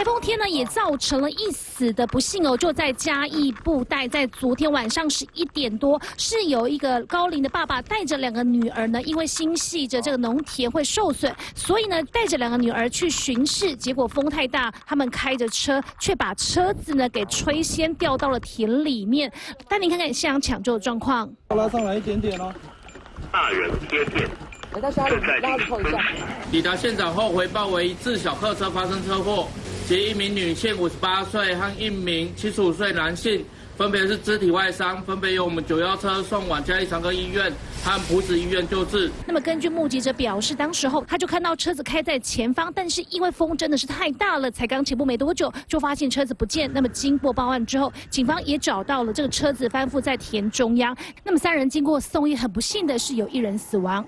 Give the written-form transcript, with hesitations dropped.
台风天呢，也造成了一死的不幸哦，就在嘉义布袋，在昨天晚上11点多，是有一个高龄的爸爸带着2个女儿呢，因为心系着这个农田会受损，所以呢带着2个女儿去巡视，结果风太大，他们开着车却把车子呢给吹掀掉到了田里面。带您看看现场抢救的状况。拉上来一点点哦。大人接电。来到家里拉着扣一下。抵达现场后回报为一自小客车发生车祸，及一名女性58岁和一名75岁男性，分别是肢体外伤，分别由我们911车送往嘉义长庚医院和埔子医院救治。那么根据目击者表示，当时候他就看到车子开在前方，但是因为风真的是太大了，才刚起步没多久就发现车子不见。那么经过报案之后，警方也找到了这个车子翻覆在田中央。那么3人经过送医，很不幸的是有1人死亡。